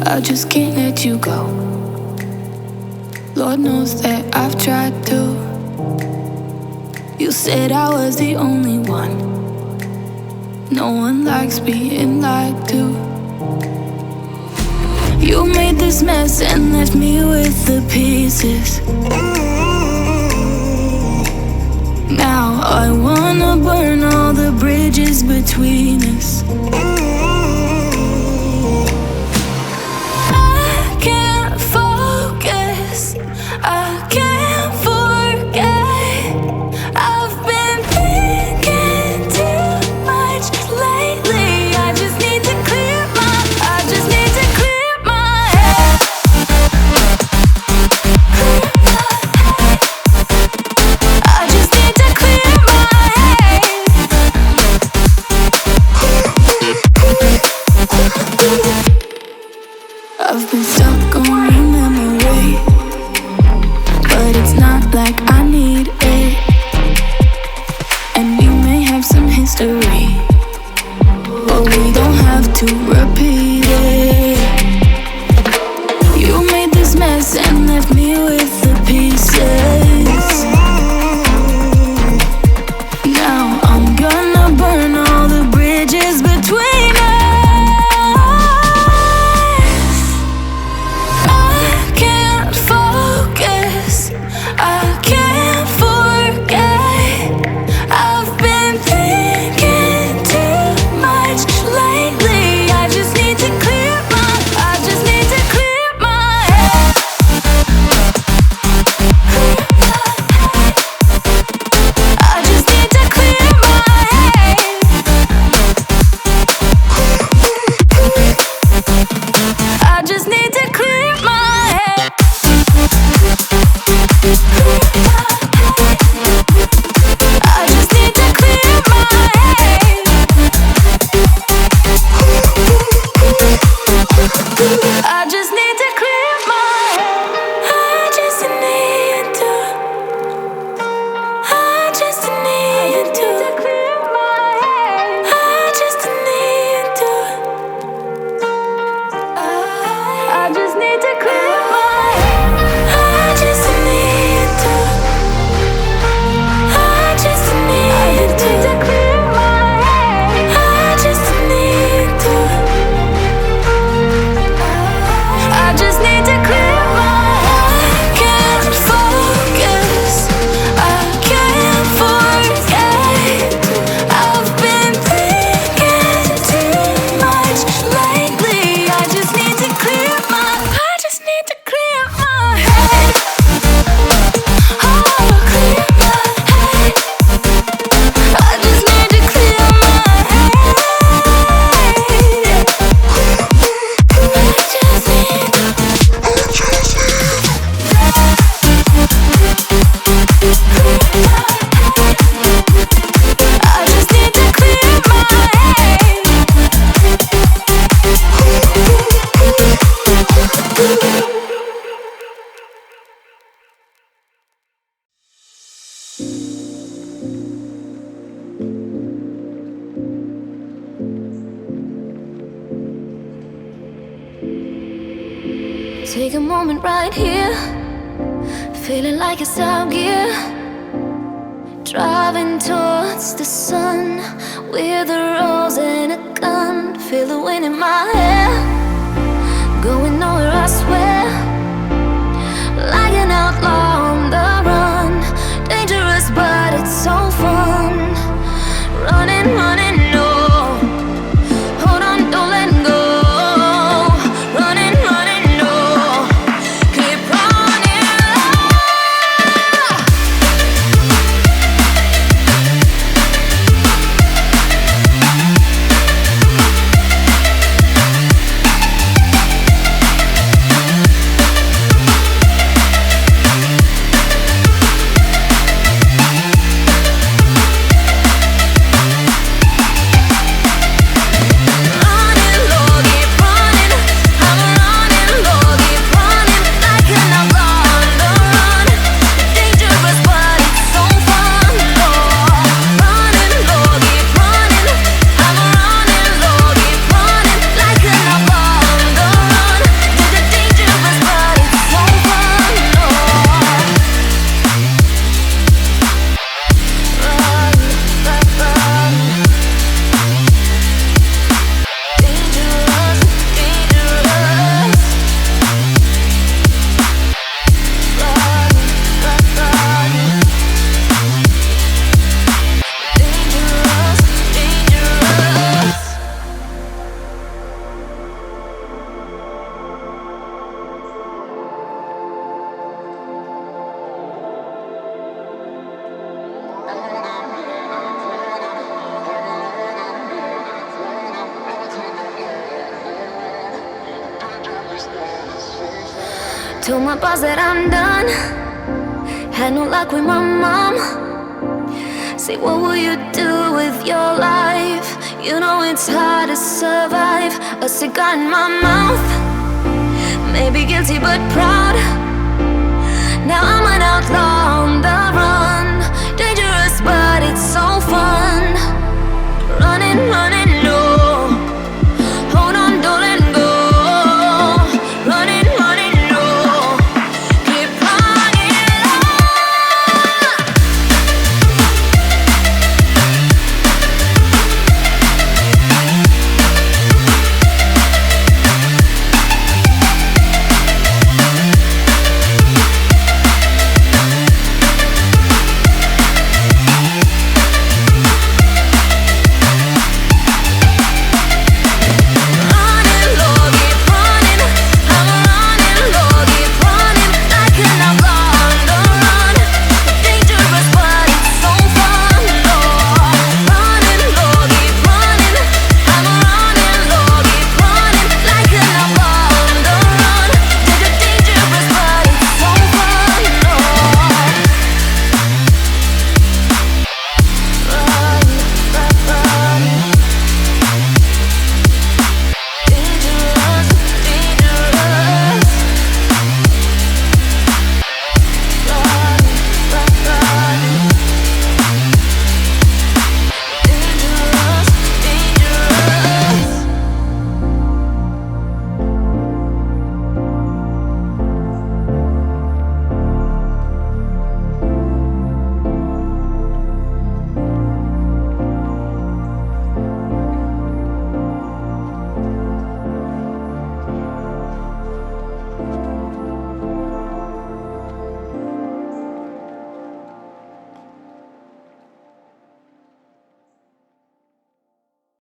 I just can't let you go. Lord knows that I've tried to. You said I was the only one. No one likes being lied to. You made this mess and left me with the pieces. Now I wanna burn all the bridges between us. I can't focus, I can't forget. I've been thinking too much lately. I just need to clear my head. I just need to clear my head. I've been stuck on your memory, but it's not like I need it. And we may have some history, but we don't have to repeat it. You made this mess and left me with the pieces. Now I'm gonna burn all the bridges between us. I can't focus, I can't forget. I've been thinking too much lately. I just need to clear my head. I just need to clear my head. I just need to clear my head. I just need to clear my head. I just need to clear my head. I just need to. I just need to clear my head. I just need to. I just need to clear my head. I just need to. I just need to clear my head. I just need to. I just need to clear my head. I can't focus, I can't forget. I've been thinking too much lately. I just need to clear my head. Oh, clear my head. I just need to clear my head. I just need to clear my head. Take a moment right here, feeling like it's out gear. Driving towards the sun with a rose and a gun. Feel the wind in my hair, going nowhere I swear. Like an outlaw on the run, dangerous but it's so fun. Running, running, no. Hold on, don't let go. Running, running, no. Keep running. Told my boss that I'm done. Had no luck with my mom. Say, what will you do with your life? You know it's hard to survive. A cigar in my mouth. Maybe guilty but proud. Now I'm an outlaw on the run. Dangerous but it's so fun. Running, running